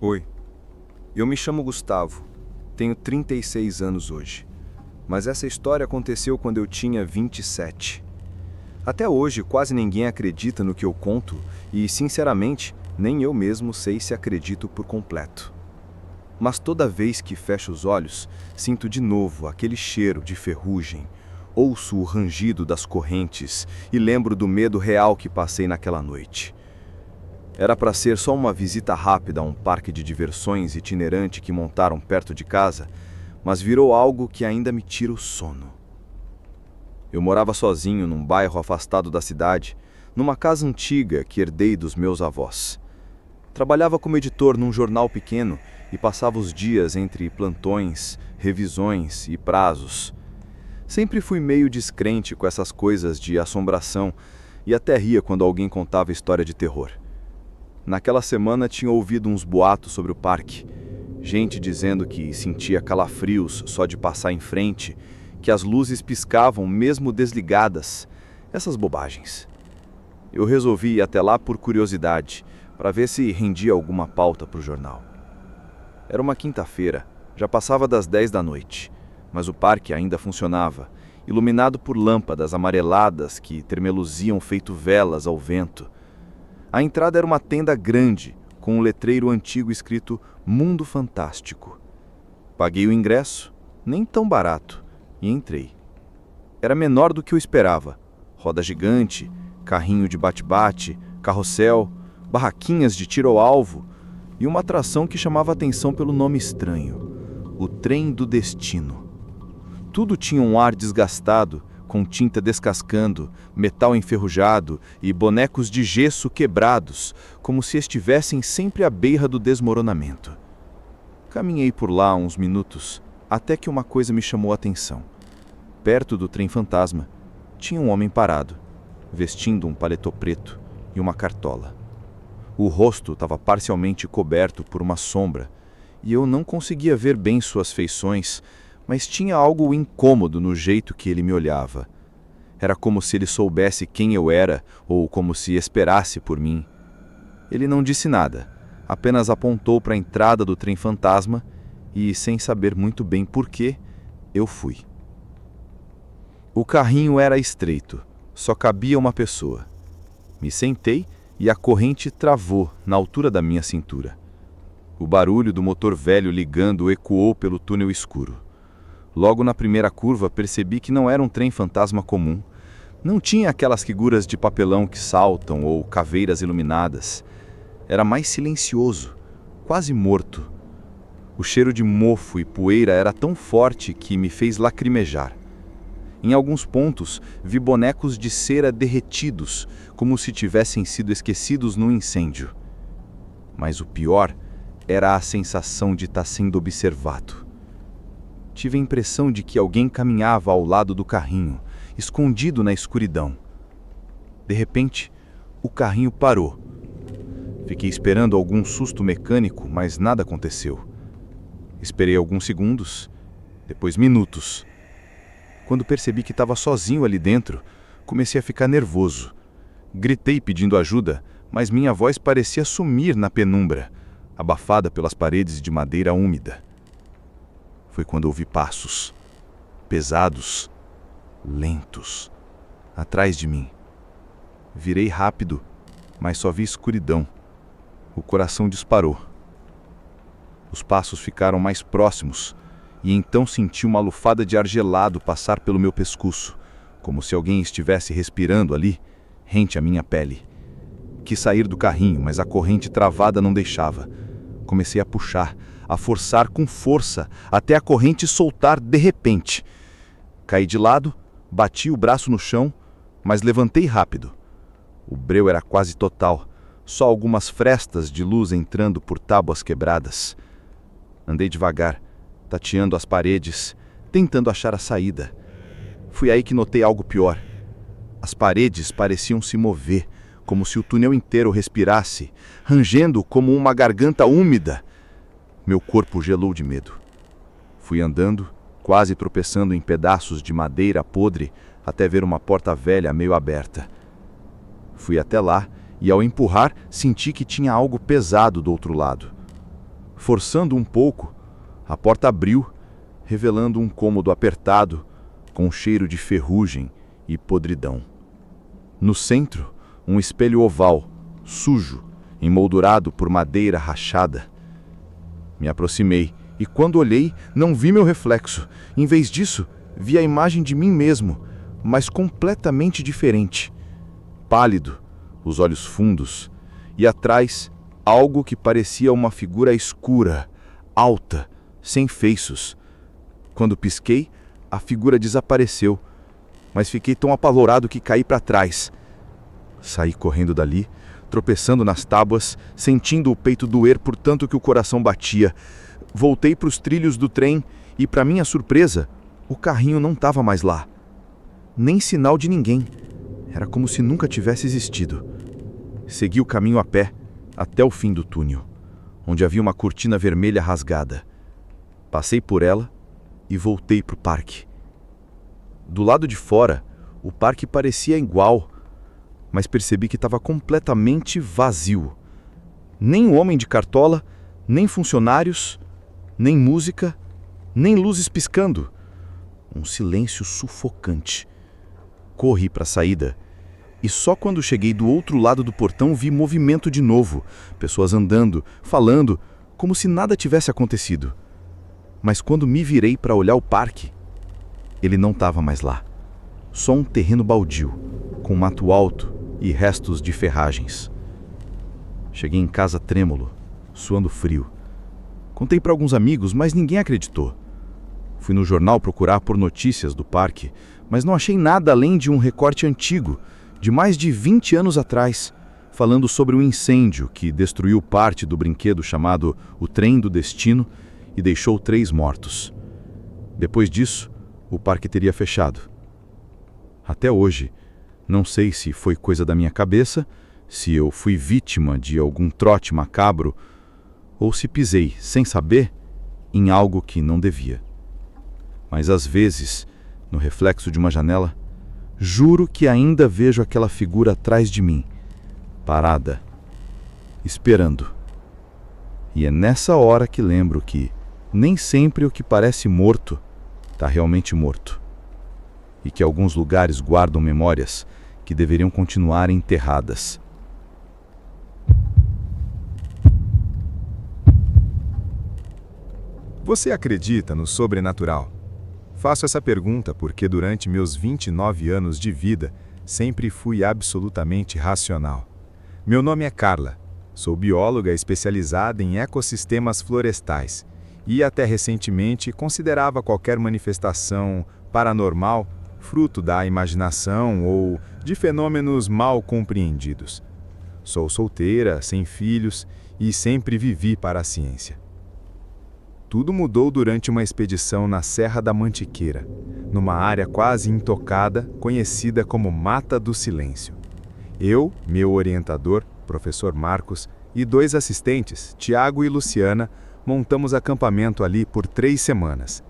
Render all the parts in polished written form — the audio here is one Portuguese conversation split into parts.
Oi, eu me chamo Gustavo, tenho 36 anos hoje, mas essa história aconteceu quando eu tinha 27. Até hoje, quase ninguém acredita no que eu conto e, sinceramente, nem eu mesmo sei se acredito por completo. Mas toda vez que fecho os olhos, sinto de novo aquele cheiro de ferrugem, ouço o rangido das correntes e lembro do medo real que passei naquela noite. Era para ser só uma visita rápida a um parque de diversões itinerante que montaram perto de casa, mas virou algo que ainda me tira o sono. Eu morava sozinho num bairro afastado da cidade, numa casa antiga que herdei dos meus avós. Trabalhava como editor num jornal pequeno e passava os dias entre plantões, revisões e prazos. Sempre fui meio descrente com essas coisas de assombração e até ria quando alguém contava história de terror. Naquela semana tinha ouvido uns boatos sobre o parque. Gente dizendo que sentia calafrios só de passar em frente, que as luzes piscavam mesmo desligadas. Essas bobagens. Eu resolvi ir até lá por curiosidade, para ver se rendia alguma pauta para o jornal. Era uma quinta-feira, já passava das 10 da noite, mas o parque ainda funcionava, iluminado por lâmpadas amareladas que tremeluziam feito velas ao vento. A entrada era uma tenda grande, com um letreiro antigo escrito Mundo Fantástico. Paguei o ingresso, nem tão barato, e entrei. Era menor do que eu esperava. Roda gigante, carrinho de bate-bate, carrossel, barraquinhas de tiro ao alvo e uma atração que chamava a atenção pelo nome estranho, o Trem do Destino. Tudo tinha um ar desgastado, com tinta descascando, metal enferrujado e bonecos de gesso quebrados, como se estivessem sempre à beira do desmoronamento. Caminhei por lá uns minutos, até que uma coisa me chamou a atenção. Perto do trem fantasma, tinha um homem parado, vestindo um paletó preto e uma cartola. O rosto estava parcialmente coberto por uma sombra, e eu não conseguia ver bem suas feições, mas tinha algo incômodo no jeito que ele me olhava. Era como se ele soubesse quem eu era ou como se esperasse por mim. Ele não disse nada, apenas apontou para a entrada do trem fantasma e, sem saber muito bem porquê, eu fui. O carrinho era estreito, só cabia uma pessoa. Me sentei e a corrente travou na altura da minha cintura. O barulho do motor velho ligando ecoou pelo túnel escuro. Logo na primeira curva percebi que não era um trem fantasma comum. Não tinha aquelas figuras de papelão que saltam ou caveiras iluminadas. Era mais silencioso, quase morto. O cheiro de mofo e poeira era tão forte que me fez lacrimejar. Em alguns pontos vi bonecos de cera derretidos, como se tivessem sido esquecidos num incêndio. Mas o pior era a sensação de estar sendo observado. Tive a impressão de que alguém caminhava ao lado do carrinho, escondido na escuridão. De repente, o carrinho parou. Fiquei esperando algum susto mecânico, mas nada aconteceu. Esperei alguns segundos, depois minutos. Quando percebi que estava sozinho ali dentro, comecei a ficar nervoso. Gritei pedindo ajuda, mas minha voz parecia sumir na penumbra, abafada pelas paredes de madeira úmida. Foi quando ouvi passos, pesados, lentos, atrás de mim. Virei rápido, mas só vi escuridão. O coração disparou. Os passos ficaram mais próximos, e então senti uma lufada de ar gelado passar pelo meu pescoço, como se alguém estivesse respirando ali, rente à minha pele. Quis sair do carrinho, mas a corrente travada não deixava. Comecei a puxar, a forçar com força, até a corrente soltar de repente. Caí de lado, bati o braço no chão, mas levantei rápido. O breu era quase total, só algumas frestas de luz entrando por tábuas quebradas. Andei devagar, tateando as paredes, tentando achar a saída. Fui aí que notei algo pior. As paredes pareciam se mover, como se o túnel inteiro respirasse, rangendo como uma garganta úmida. Meu corpo gelou de medo. Fui andando, quase tropeçando em pedaços de madeira podre, até ver uma porta velha meio aberta. Fui até lá e, ao empurrar, senti que tinha algo pesado do outro lado. Forçando um pouco, a porta abriu, revelando um cômodo apertado, com um cheiro de ferrugem e podridão. No centro, um espelho oval, sujo, emoldurado por madeira rachada. Me aproximei e, quando olhei, não vi meu reflexo. Em vez disso, vi a imagem de mim mesmo, mas completamente diferente. Pálido, os olhos fundos, e atrás, algo que parecia uma figura escura, alta, sem feiços. Quando pisquei, a figura desapareceu, mas fiquei tão apavorado que caí para trás. Saí correndo dali, tropeçando nas tábuas, sentindo o peito doer por tanto que o coração batia. Voltei para os trilhos do trem e, para minha surpresa, o carrinho não estava mais lá. Nem sinal de ninguém. Era como se nunca tivesse existido. Segui o caminho a pé, até o fim do túnel, onde havia uma cortina vermelha rasgada. Passei por ela e voltei para o parque. Do lado de fora, o parque parecia igual, mas percebi que estava completamente vazio. Nem o homem de cartola, nem funcionários, nem música, nem luzes piscando. Um silêncio sufocante. Corri para a saída e só quando cheguei do outro lado do portão vi movimento de novo, pessoas andando, falando, como se nada tivesse acontecido. Mas quando me virei para olhar o parque, ele não estava mais lá. Só um terreno baldio, com mato alto e restos de ferragens. Cheguei em casa trêmulo, suando frio. Contei para alguns amigos, mas ninguém acreditou. Fui no jornal procurar por notícias do parque, mas não achei nada além de um recorte antigo, de mais de 20 anos atrás, falando sobre um incêndio que destruiu parte do brinquedo chamado O Trem do Destino e deixou 3 mortos. Depois disso, o parque teria fechado. Até hoje, não sei se foi coisa da minha cabeça, se eu fui vítima de algum trote macabro, ou se pisei, sem saber, em algo que não devia. Mas às vezes, no reflexo de uma janela, juro que ainda vejo aquela figura atrás de mim, parada, esperando. E é nessa hora que lembro que nem sempre o que parece morto está realmente morto. E que alguns lugares guardam memórias que deveriam continuar enterradas. Você acredita no sobrenatural? Faço essa pergunta porque durante meus 29 anos de vida sempre fui absolutamente racional. Meu nome é Carla, sou bióloga especializada em ecossistemas florestais e até recentemente considerava qualquer manifestação paranormal fruto da imaginação ou de fenômenos mal compreendidos. Sou solteira, sem filhos e sempre vivi para a ciência. Tudo mudou durante uma expedição na Serra da Mantiqueira, numa área quase intocada, conhecida como Mata do Silêncio. Eu, meu orientador, professor Marcos, e 2 assistentes, Tiago e Luciana, montamos acampamento ali por 3 semanas.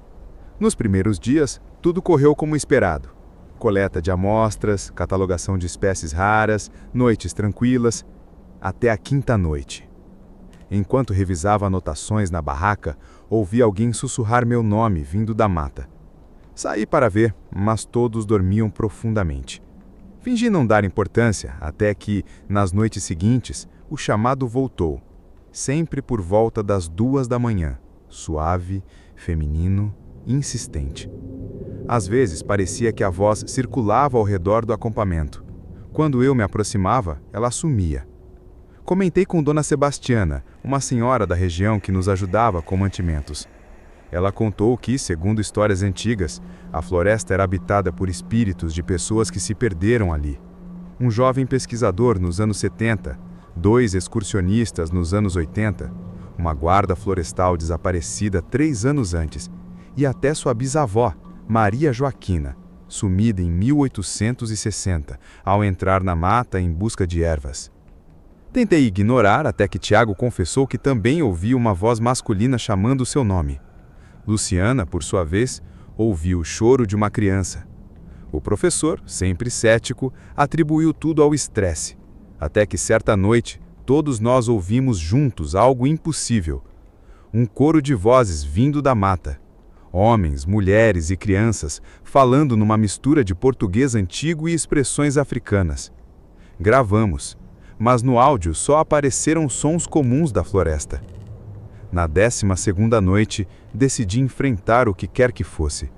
Nos primeiros dias, tudo correu como esperado. Coleta de amostras, catalogação de espécies raras, noites tranquilas, até a 5ª noite. Enquanto revisava anotações na barraca, ouvi alguém sussurrar meu nome vindo da mata. Saí para ver, mas todos dormiam profundamente. Fingi não dar importância, até que, nas noites seguintes, o chamado voltou, sempre por volta das 2 da manhã, suave, feminino, insistente. Às vezes parecia que a voz circulava ao redor do acampamento. Quando eu me aproximava, ela sumia. Comentei com Dona Sebastiana, uma senhora da região que nos ajudava com mantimentos. Ela contou que, segundo histórias antigas, a floresta era habitada por espíritos de pessoas que se perderam ali. Um jovem pesquisador nos anos 70, 2 excursionistas nos anos 80, uma guarda florestal desaparecida 3 anos antes, e até sua bisavó, Maria Joaquina, sumida em 1860, ao entrar na mata em busca de ervas. Tentei ignorar até que Tiago confessou que também ouvia uma voz masculina chamando o seu nome. Luciana, por sua vez, ouviu o choro de uma criança. O professor, sempre cético, atribuiu tudo ao estresse, até que certa noite todos nós ouvimos juntos algo impossível. Um coro de vozes vindo da mata. Homens, mulheres e crianças falando numa mistura de português antigo e expressões africanas. Gravamos, mas no áudio só apareceram sons comuns da floresta. Na 12ª noite, decidi enfrentar o que quer que fosse.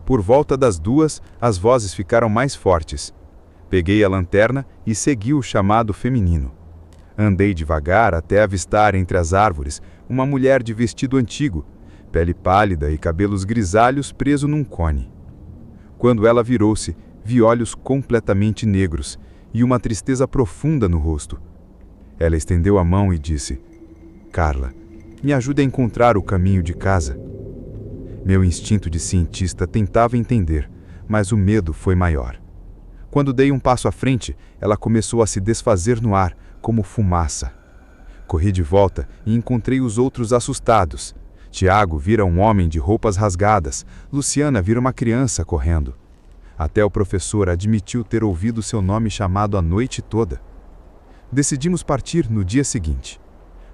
Por volta das 2, as vozes ficaram mais fortes. Peguei a lanterna e segui o chamado feminino. Andei devagar até avistar entre as árvores uma mulher de vestido antigo, pele pálida e cabelos grisalhos preso num cone. Quando ela virou-se, vi olhos completamente negros e uma tristeza profunda no rosto. Ela estendeu a mão e disse: "Carla, me ajude a encontrar o caminho de casa." Meu instinto de cientista tentava entender, mas o medo foi maior. Quando dei um passo à frente, ela começou a se desfazer no ar, como fumaça. Corri de volta e encontrei os outros assustados. Tiago vira um homem de roupas rasgadas, Luciana vira uma criança correndo. Até o professor admitiu ter ouvido seu nome chamado a noite toda. Decidimos partir no dia seguinte.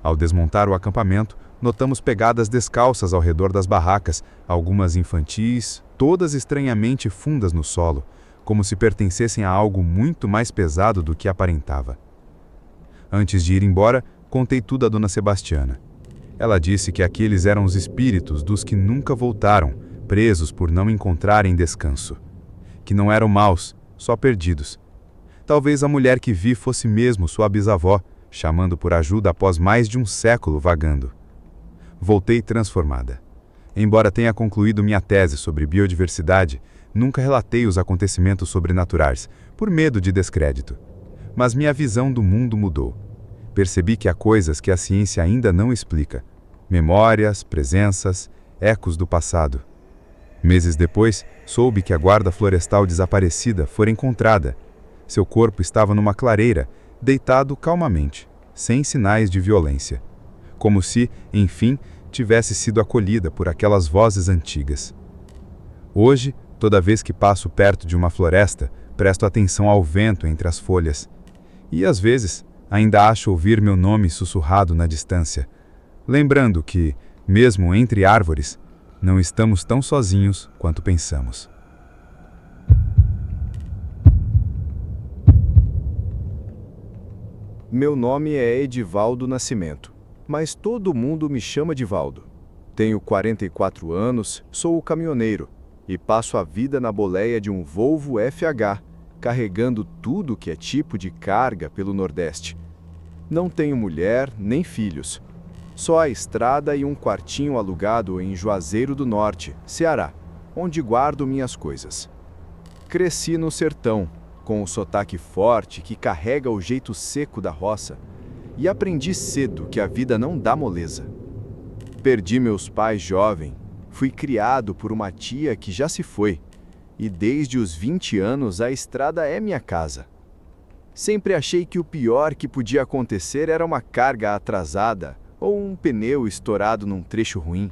Ao desmontar o acampamento, notamos pegadas descalças ao redor das barracas, algumas infantis, todas estranhamente fundas no solo, como se pertencessem a algo muito mais pesado do que aparentava. Antes de ir embora, contei tudo a Dona Sebastiana. Ela disse que aqueles eram os espíritos dos que nunca voltaram, presos por não encontrarem descanso. Que não eram maus, só perdidos. Talvez a mulher que vi fosse mesmo sua bisavó, chamando por ajuda após mais de um século vagando. Voltei transformada. Embora tenha concluído minha tese sobre biodiversidade, nunca relatei os acontecimentos sobrenaturais, por medo de descrédito. Mas minha visão do mundo mudou. Percebi que há coisas que a ciência ainda não explica. Memórias, presenças, ecos do passado. Meses depois, soube que a guarda florestal desaparecida fora encontrada. Seu corpo estava numa clareira, deitado calmamente, sem sinais de violência. Como se, enfim, tivesse sido acolhida por aquelas vozes antigas. Hoje, toda vez que passo perto de uma floresta, presto atenção ao vento entre as folhas. E, às vezes, ainda acho ouvir meu nome sussurrado na distância, lembrando que, mesmo entre árvores, não estamos tão sozinhos quanto pensamos. Meu nome é Edivaldo Nascimento, mas todo mundo me chama de Valdo. Tenho 44 anos, sou caminhoneiro e passo a vida na boleia de um Volvo FH, carregando tudo que é tipo de carga pelo Nordeste. Não tenho mulher nem filhos. Só a estrada e um quartinho alugado em Juazeiro do Norte, Ceará, onde guardo minhas coisas. Cresci no sertão, com o sotaque forte que carrega o jeito seco da roça, e aprendi cedo que a vida não dá moleza. Perdi meus pais jovem, fui criado por uma tia que já se foi, e desde os 20 anos a estrada é minha casa. Sempre achei que o pior que podia acontecer era uma carga atrasada ou um pneu estourado num trecho ruim.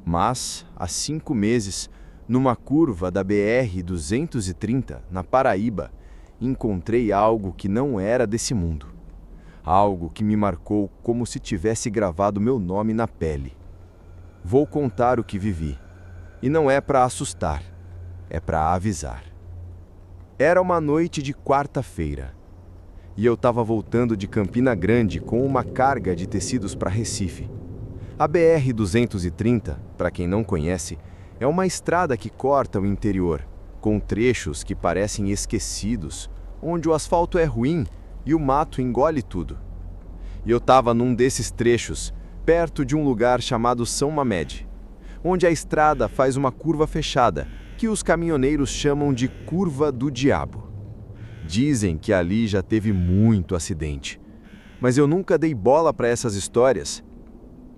Mas, há 5 meses, numa curva da BR-230, na Paraíba, encontrei algo que não era desse mundo. Algo que me marcou como se tivesse gravado meu nome na pele. Vou contar o que vivi. E não é para assustar, é para avisar. Era uma noite de quarta-feira. E eu estava voltando de Campina Grande com uma carga de tecidos para Recife. A BR-230, para quem não conhece, é uma estrada que corta o interior, com trechos que parecem esquecidos, onde o asfalto é ruim e o mato engole tudo. E eu estava num desses trechos, perto de um lugar chamado São Mamed, onde a estrada faz uma curva fechada, que os caminhoneiros chamam de Curva do Diabo. Dizem que ali já teve muito acidente, mas eu nunca dei bola para essas histórias.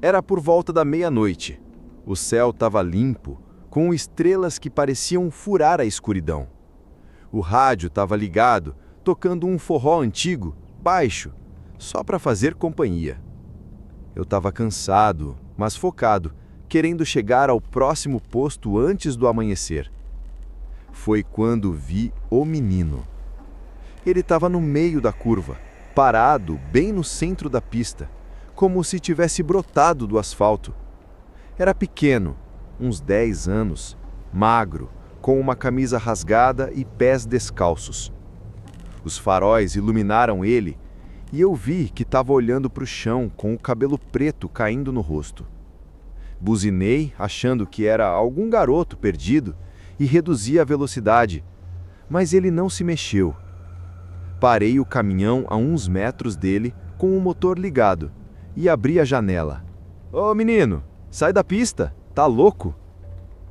Era por volta da meia-noite. O céu estava limpo, com estrelas que pareciam furar a escuridão. O rádio estava ligado, tocando um forró antigo, baixo, só para fazer companhia. Eu estava cansado, mas focado, querendo chegar ao próximo posto antes do amanhecer. Foi quando vi o menino. Ele estava no meio da curva, parado bem no centro da pista, como se tivesse brotado do asfalto. Era pequeno, uns 10 anos, magro, com uma camisa rasgada e pés descalços. Os faróis iluminaram ele e eu vi que estava olhando para o chão com o cabelo preto caindo no rosto. Buzinei, achando que era algum garoto perdido, e reduzi a velocidade, mas ele não se mexeu. Parei o caminhão a uns metros dele com o motor ligado e abri a janela. "Ô menino, sai da pista, tá louco?"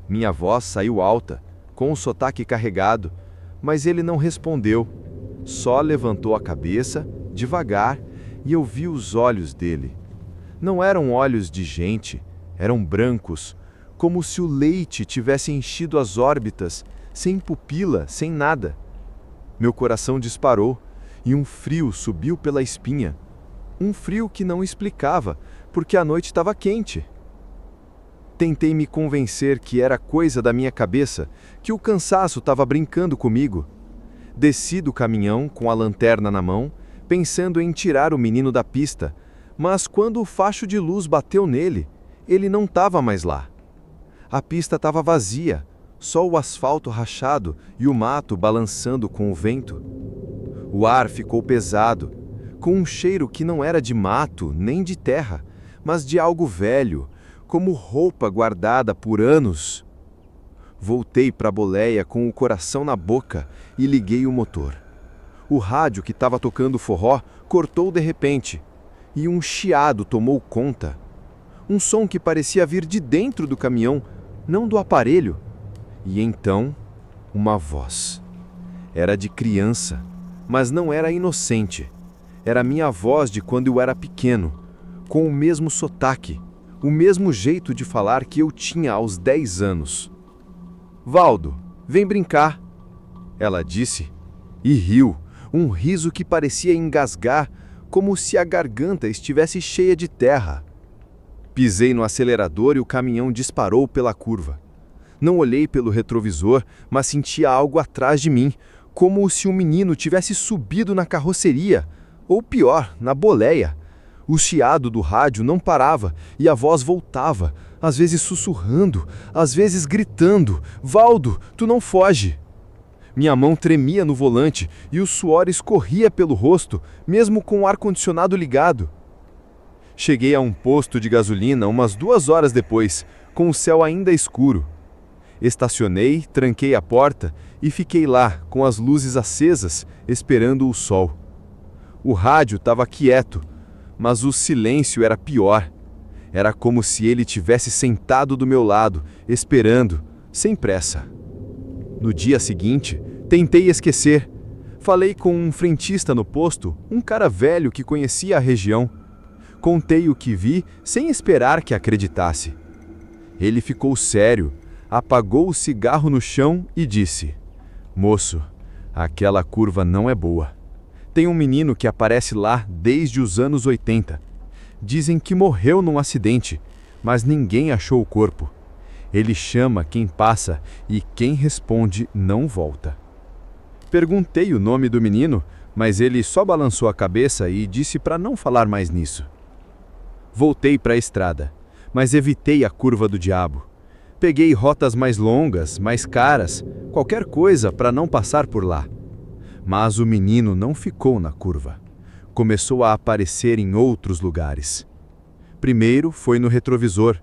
Minha voz saiu alta, com o sotaque carregado, mas ele não respondeu. Só levantou a cabeça, devagar, e eu vi os olhos dele. Não eram olhos de gente, eram brancos, como se o leite tivesse enchido as órbitas, sem pupila, sem nada. Meu coração disparou e um frio subiu pela espinha. Um frio que não explicava, porque a noite estava quente. Tentei me convencer que era coisa da minha cabeça, que o cansaço estava brincando comigo. Desci do caminhão com a lanterna na mão, pensando em tirar o menino da pista, mas quando o facho de luz bateu nele, ele não estava mais lá. A pista estava vazia, só o asfalto rachado e o mato balançando com o vento. O ar ficou pesado, com um cheiro que não era de mato nem de terra, mas de algo velho, como roupa guardada por anos. Voltei para a boleia com o coração na boca e liguei o motor. O rádio que estava tocando forró cortou de repente, e um chiado tomou conta. Um som que parecia vir de dentro do caminhão, não do aparelho. E então, uma voz. Era de criança, mas não era inocente. Era minha voz de quando eu era pequeno, com o mesmo sotaque, o mesmo jeito de falar que eu tinha aos 10 anos. "Valdo, vem brincar", ela disse, e riu, um riso que parecia engasgar, como se a garganta estivesse cheia de terra. Pisei no acelerador e o caminhão disparou pela curva. Não olhei pelo retrovisor, mas sentia algo atrás de mim, como se um menino tivesse subido na carroceria, ou pior, na boleia. O chiado do rádio não parava e a voz voltava, às vezes sussurrando, às vezes gritando: "Valdo, tu não foge!" Minha mão tremia no volante e o suor escorria pelo rosto, mesmo com o ar-condicionado ligado. Cheguei a um posto de gasolina umas 2 horas depois, com o céu ainda escuro. Estacionei, tranquei a porta e fiquei lá, com as luzes acesas, esperando o sol. O rádio estava quieto, mas o silêncio era pior. Era como se ele tivesse sentado do meu lado, esperando, sem pressa. No dia seguinte, tentei esquecer. Falei com um frentista no posto, um cara velho que conhecia a região. Contei o que vi sem esperar que acreditasse. Ele ficou sério, apagou o cigarro no chão e disse: "Moço, aquela curva não é boa. Tem um menino que aparece lá desde os anos 80. Dizem que morreu num acidente, mas ninguém achou o corpo. Ele chama quem passa e quem responde não volta." Perguntei o nome do menino, mas ele só balançou a cabeça e disse para não falar mais nisso. Voltei para a estrada, mas evitei a curva do diabo. Peguei rotas mais longas, mais caras, qualquer coisa para não passar por lá. Mas o menino não ficou na curva. Começou a aparecer em outros lugares. Primeiro foi no retrovisor,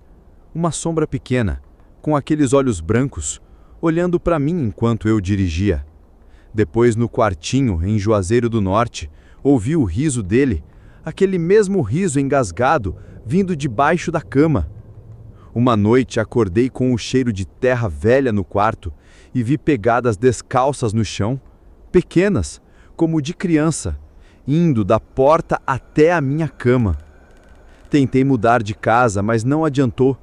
uma sombra pequena, com aqueles olhos brancos, olhando para mim enquanto eu dirigia. Depois no quartinho, em Juazeiro do Norte, ouvi o riso dele, aquele mesmo riso engasgado, vindo debaixo da cama. Uma noite acordei com o cheiro de terra velha no quarto e vi pegadas descalças no chão, pequenas, como de criança, indo da porta até a minha cama. Tentei mudar de casa, mas não adiantou.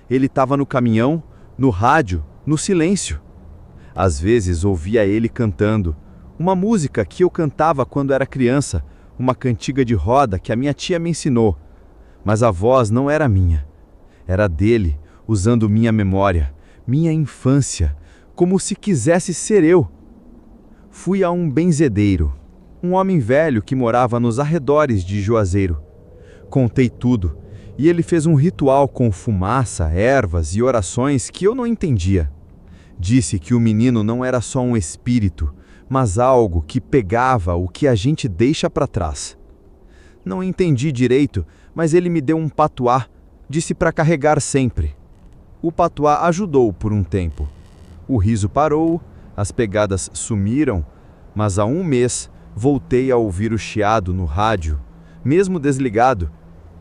Ele estava no caminhão, no rádio, no silêncio. Às vezes ouvia ele cantando, uma música que eu cantava quando era criança, uma cantiga de roda que a minha tia me ensinou. Mas a voz não era minha. Era dele, usando minha memória, minha infância, como se quisesse ser eu. Fui a um benzedeiro, um homem velho que morava nos arredores de Juazeiro. Contei tudo, e ele fez um ritual com fumaça, ervas e orações que eu não entendia. Disse que o menino não era só um espírito, mas algo que pegava o que a gente deixa para trás. Não entendi direito, mas ele me deu um patuá, disse para carregar sempre. O patuá ajudou por um tempo. O riso parou, as pegadas sumiram, mas há um mês voltei a ouvir o chiado no rádio, mesmo desligado,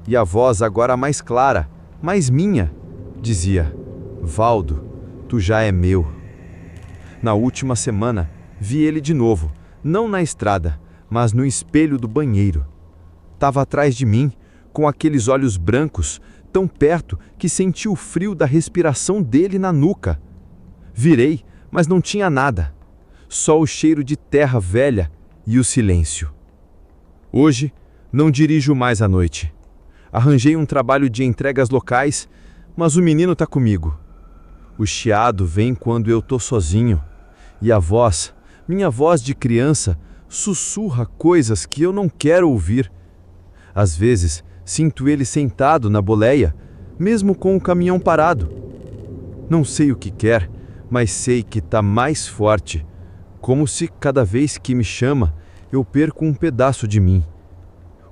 e a voz agora mais clara, mais minha, dizia: Valdo, tu já é meu. Na última semana, vi ele de novo, não na estrada, mas no espelho do banheiro. Estava atrás de mim, com aqueles olhos brancos, tão perto que senti o frio da respiração dele na nuca. Virei, mas não tinha nada. Só o cheiro de terra velha e o silêncio. Hoje, não dirijo mais à noite. Arranjei um trabalho de entregas locais, mas o menino está comigo. O chiado vem quando eu tô sozinho. E a voz, minha voz de criança, sussurra coisas que eu não quero ouvir. Às vezes, sinto ele sentado na boleia, mesmo com o caminhão parado. Não sei o que quer, mas sei que está mais forte, como se cada vez que me chama, eu perco um pedaço de mim.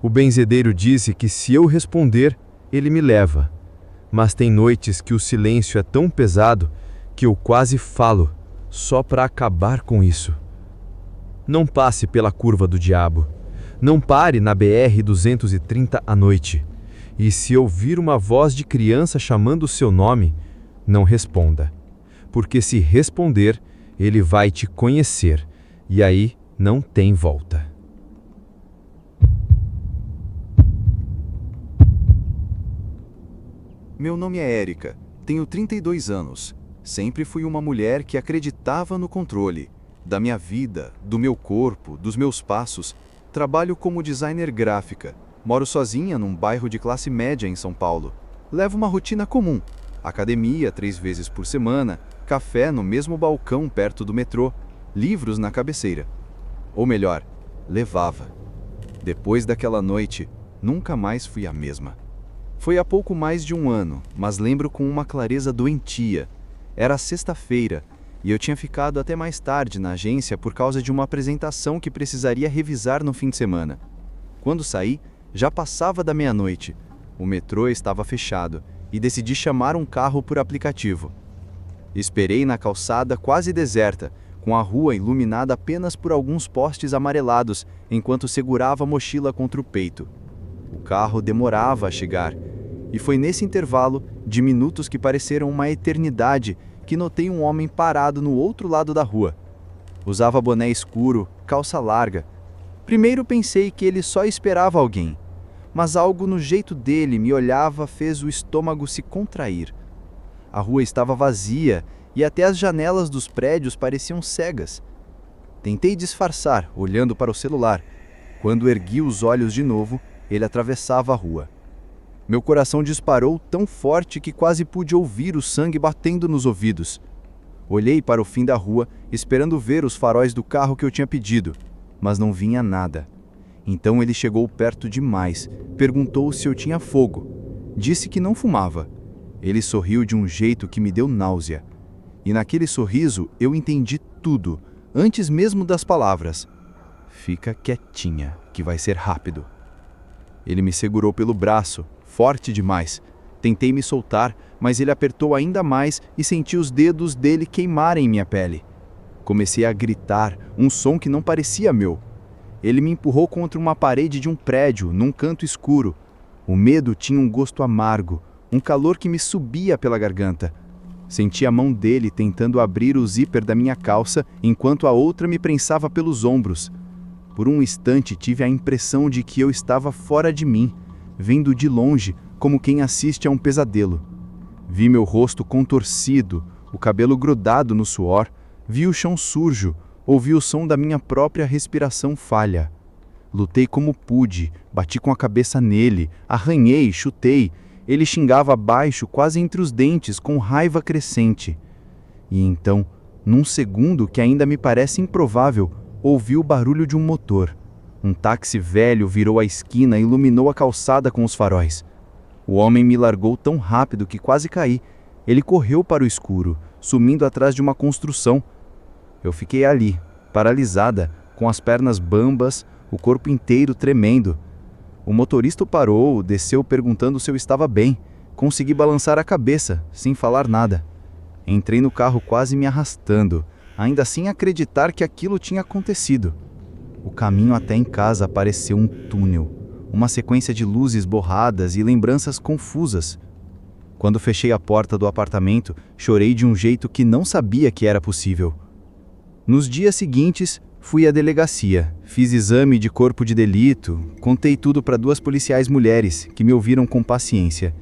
O benzedeiro disse que se eu responder, ele me leva. Mas tem noites que o silêncio é tão pesado que eu quase falo, só para acabar com isso. Não passe pela curva do diabo. Não pare na BR-230 à noite. E se ouvir uma voz de criança chamando o seu nome, não responda. Porque se responder, ele vai te conhecer. E aí não tem volta. Meu nome é Érica, tenho 32 anos. Sempre fui uma mulher que acreditava no controle da minha vida, do meu corpo, dos meus passos. Trabalho como designer gráfica. Moro sozinha num bairro de classe média em São Paulo. Levo uma rotina comum. Academia 3 vezes por semana, café no mesmo balcão perto do metrô, livros na cabeceira. Ou melhor, levava. Depois daquela noite, nunca mais fui a mesma. Foi há pouco mais de um ano, mas lembro com uma clareza doentia. Era sexta-feira, e eu tinha ficado até mais tarde na agência por causa de uma apresentação que precisaria revisar no fim de semana. Quando saí, já passava da meia-noite. O metrô estava fechado, e decidi chamar um carro por aplicativo. Esperei na calçada quase deserta, com a rua iluminada apenas por alguns postes amarelados, enquanto segurava a mochila contra o peito. O carro demorava a chegar, e foi nesse intervalo, de minutos que pareceram uma eternidade, que notei um homem parado no outro lado da rua. Usava boné escuro, calça larga. Primeiro pensei que ele só esperava alguém, mas algo no jeito dele me olhava fez o estômago se contrair. A rua estava vazia e até as janelas dos prédios pareciam cegas. Tentei disfarçar, olhando para o celular. Quando ergui os olhos de novo, ele atravessava a rua. Meu coração disparou tão forte que quase pude ouvir o sangue batendo nos ouvidos. Olhei para o fim da rua, esperando ver os faróis do carro que eu tinha pedido, mas não vinha nada. Então ele chegou perto demais, perguntou se eu tinha fogo. Disse que não fumava. Ele sorriu de um jeito que me deu náusea. E naquele sorriso eu entendi tudo, antes mesmo das palavras. Fica quietinha, que vai ser rápido. Ele me segurou pelo braço, forte demais. Tentei me soltar, mas ele apertou ainda mais e senti os dedos dele queimarem minha pele. Comecei a gritar, um som que não parecia meu. Ele me empurrou contra uma parede de um prédio, num canto escuro. O medo tinha um gosto amargo, um calor que me subia pela garganta. Senti a mão dele tentando abrir o zíper da minha calça, enquanto a outra me prensava pelos ombros. Por um instante tive a impressão de que eu estava fora de mim, vendo de longe, como quem assiste a um pesadelo. Vi meu rosto contorcido, o cabelo grudado no suor, vi o chão sujo, ouvi o som da minha própria respiração falha. Lutei como pude, bati com a cabeça nele, arranhei, chutei. Ele xingava baixo, quase entre os dentes, com raiva crescente. E então, num segundo que ainda me parece improvável, ouvi o barulho de um motor. Um táxi velho virou a esquina e iluminou a calçada com os faróis. O homem me largou tão rápido que quase caí. Ele correu para o escuro, sumindo atrás de uma construção. Eu fiquei ali, paralisada, com as pernas bambas, o corpo inteiro tremendo. O motorista parou, desceu perguntando se eu estava bem. Consegui balançar a cabeça, sem falar nada. Entrei no carro quase me arrastando, ainda sem acreditar que aquilo tinha acontecido. O caminho até em casa pareceu um túnel, uma sequência de luzes borradas e lembranças confusas. Quando fechei a porta do apartamento, chorei de um jeito que não sabia que era possível. Nos dias seguintes, fui à delegacia, fiz exame de corpo de delito, contei tudo para 2 policiais mulheres, que me ouviram com paciência.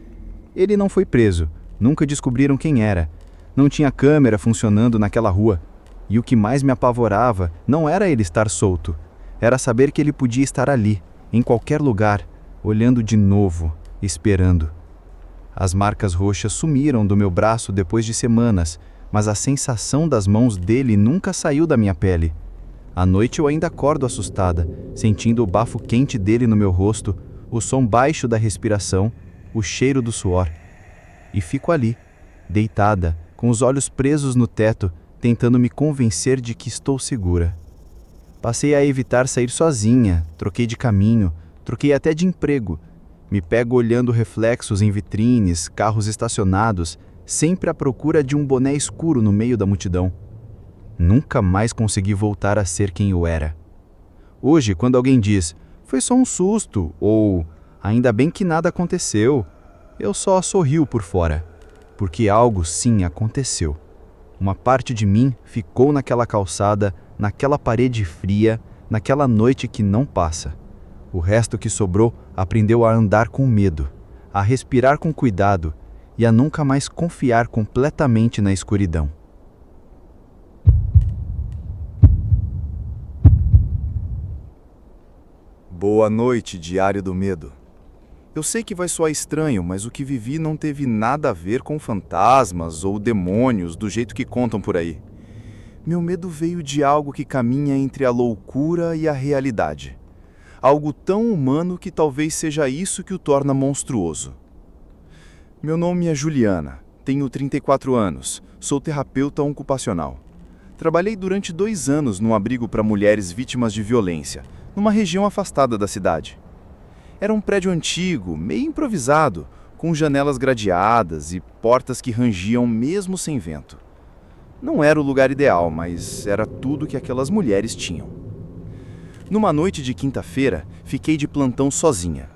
Ele não foi preso, nunca descobriram quem era. Não tinha câmera funcionando naquela rua. E o que mais me apavorava não era ele estar solto, era saber que ele podia estar ali, em qualquer lugar, olhando de novo, esperando. As marcas roxas sumiram do meu braço depois de semanas, mas a sensação das mãos dele nunca saiu da minha pele. À noite eu ainda acordo assustada, sentindo o bafo quente dele no meu rosto, o som baixo da respiração, o cheiro do suor. E fico ali, deitada, com os olhos presos no teto, tentando me convencer de que estou segura. Passei a evitar sair sozinha, troquei de caminho, troquei até de emprego. Me pego olhando reflexos em vitrines, carros estacionados, sempre à procura de um boné escuro no meio da multidão. Nunca mais consegui voltar a ser quem eu era. Hoje, quando alguém diz, foi só um susto, ou ainda bem que nada aconteceu, eu só sorrio por fora, porque algo sim aconteceu. Uma parte de mim ficou naquela calçada, naquela parede fria, naquela noite que não passa. O resto que sobrou aprendeu a andar com medo, a respirar com cuidado e a nunca mais confiar completamente na escuridão. Boa noite, Diário do Medo. Eu sei que vai soar estranho, mas o que vivi não teve nada a ver com fantasmas ou demônios do jeito que contam por aí. Meu medo veio de algo que caminha entre a loucura e a realidade. Algo tão humano que talvez seja isso que o torna monstruoso. Meu nome é Juliana, tenho 34 anos, sou terapeuta ocupacional. Trabalhei durante 2 anos num abrigo para mulheres vítimas de violência, numa região afastada da cidade. Era um prédio antigo, meio improvisado, com janelas gradeadas e portas que rangiam mesmo sem vento. Não era o lugar ideal, mas era tudo que aquelas mulheres tinham. Numa noite de quinta-feira, fiquei de plantão sozinha.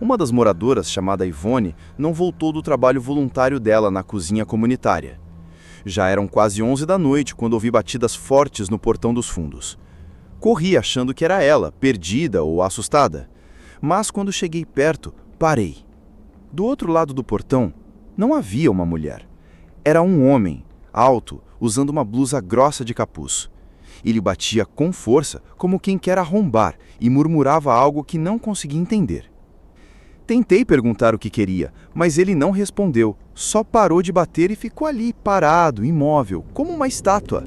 Uma das moradoras, chamada Ivone, não voltou do trabalho voluntário dela na cozinha comunitária. Já eram quase 11 da noite quando ouvi batidas fortes no portão dos fundos. Corri achando que era ela, perdida ou assustada. Mas quando cheguei perto, parei. Do outro lado do portão, não havia uma mulher. Era um homem, alto, usando uma blusa grossa de capuz. Ele batia com força, como quem quer arrombar, e murmurava algo que não conseguia entender. Tentei perguntar o que queria, mas ele não respondeu, só parou de bater e ficou ali, parado, imóvel, como uma estátua.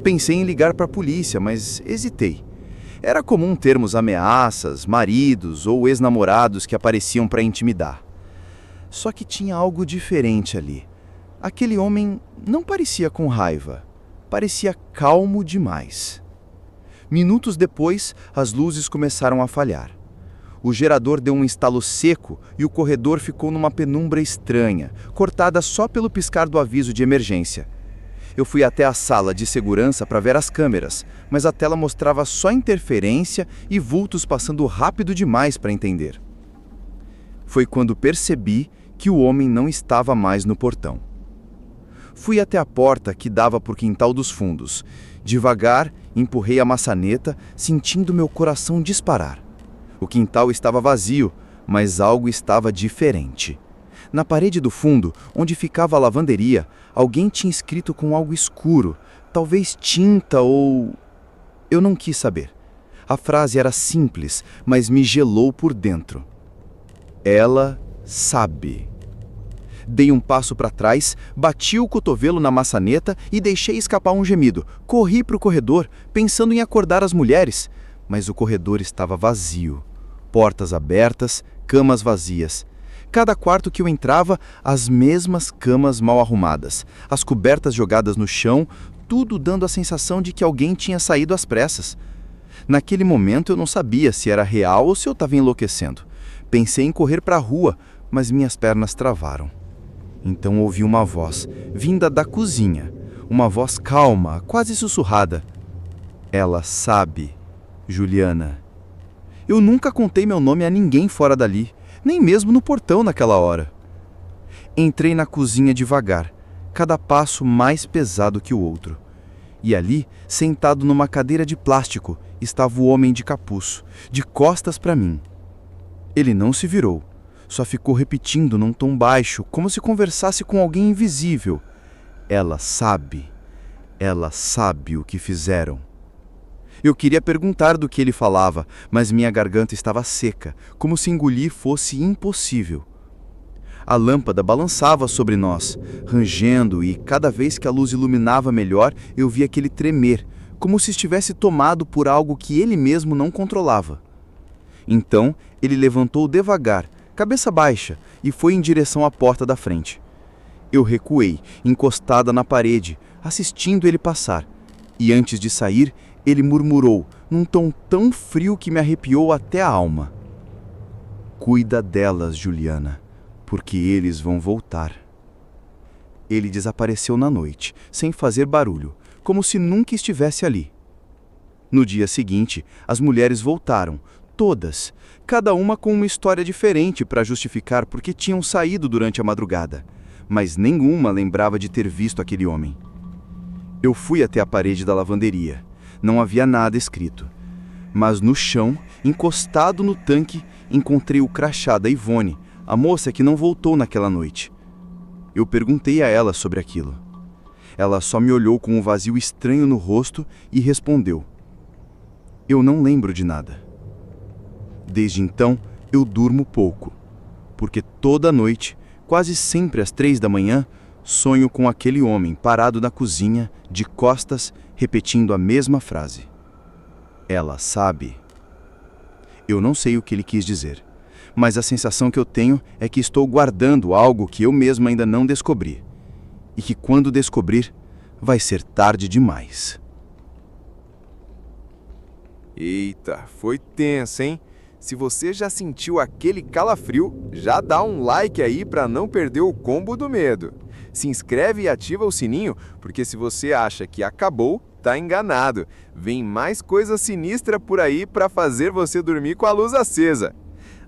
Pensei em ligar para a polícia, mas hesitei. Era comum termos ameaças, maridos ou ex-namorados que apareciam para intimidar. Só que tinha algo diferente ali. Aquele homem não parecia com raiva, parecia calmo demais. Minutos depois, as luzes começaram a falhar. O gerador deu um estalo seco e o corredor ficou numa penumbra estranha, cortada só pelo piscar do aviso de emergência. Eu fui até a sala de segurança para ver as câmeras, mas a tela mostrava só interferência e vultos passando rápido demais para entender. Foi quando percebi que o homem não estava mais no portão. Fui até a porta que dava para o quintal dos fundos. Devagar, empurrei a maçaneta, sentindo meu coração disparar. O quintal estava vazio, mas algo estava diferente. Na parede do fundo, onde ficava a lavanderia, alguém tinha escrito com algo escuro, talvez tinta ou... Eu não quis saber. A frase era simples, mas me gelou por dentro. Ela sabe. Dei um passo para trás, bati o cotovelo na maçaneta e deixei escapar um gemido. Corri para o corredor, pensando em acordar as mulheres, mas o corredor estava vazio. Portas abertas, camas vazias. Cada quarto que eu entrava, as mesmas camas mal arrumadas, as cobertas jogadas no chão, tudo dando a sensação de que alguém tinha saído às pressas. Naquele momento eu não sabia se era real ou se eu estava enlouquecendo. Pensei em correr para a rua, mas minhas pernas travaram. Então ouvi uma voz, vinda da cozinha. Uma voz calma, quase sussurrada. Ela sabe, Juliana. Eu nunca contei meu nome a ninguém fora dali, nem mesmo no portão naquela hora. Entrei na cozinha devagar, cada passo mais pesado que o outro. E ali, sentado numa cadeira de plástico, estava o homem de capuz, de costas para mim. Ele não se virou, só ficou repetindo num tom baixo, como se conversasse com alguém invisível. Ela sabe o que fizeram. Eu queria perguntar do que ele falava, mas minha garganta estava seca, como se engolir fosse impossível. A lâmpada balançava sobre nós, rangendo, e cada vez que a luz iluminava melhor, eu via aquele tremer, como se estivesse tomado por algo que ele mesmo não controlava. Então, ele levantou devagar, cabeça baixa, e foi em direção à porta da frente. Eu recuei, encostada na parede, assistindo ele passar, e antes de sair, ele murmurou, num tom tão frio que me arrepiou até a alma. Cuida delas, Juliana, porque eles vão voltar. Ele desapareceu na noite, sem fazer barulho, como se nunca estivesse ali. No dia seguinte, as mulheres voltaram, todas, cada uma com uma história diferente para justificar por que tinham saído durante a madrugada, mas nenhuma lembrava de ter visto aquele homem. Eu fui até a parede da lavanderia. Não havia nada escrito. Mas no chão, encostado no tanque, encontrei o crachá da Ivone, a moça que não voltou naquela noite. Eu perguntei a ela sobre aquilo. Ela só me olhou com um vazio estranho no rosto e respondeu: eu não lembro de nada. Desde então, eu durmo pouco, porque toda noite, quase sempre às 3 da manhã, sonho com aquele homem parado na cozinha, de costas, repetindo a mesma frase. Ela sabe. Eu não sei o que ele quis dizer, mas a sensação que eu tenho é que estou guardando algo que eu mesmo ainda não descobri. E que quando descobrir, vai ser tarde demais. Eita, foi tenso, hein? Se você já sentiu aquele calafrio, já dá um like aí para não perder o combo do medo. Se inscreve e ativa o sininho, porque se você acha que acabou, tá enganado. Vem mais coisa sinistra por aí para fazer você dormir com a luz acesa.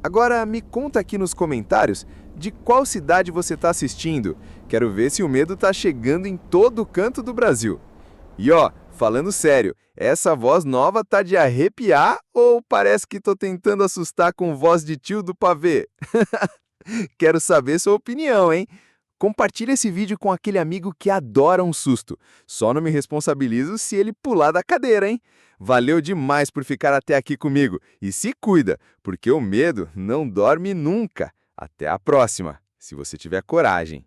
Agora me conta aqui nos comentários de qual cidade você está assistindo. Quero ver se o medo tá chegando em todo canto do Brasil. E ó, falando sério, essa voz nova tá de arrepiar ou parece que tô tentando assustar com voz de tio do pavê? Quero saber sua opinião, hein? Compartilhe esse vídeo com aquele amigo que adora um susto. Só não me responsabilizo se ele pular da cadeira, hein? Valeu demais por ficar até aqui comigo. E se cuida, porque o medo não dorme nunca. Até a próxima, se você tiver coragem.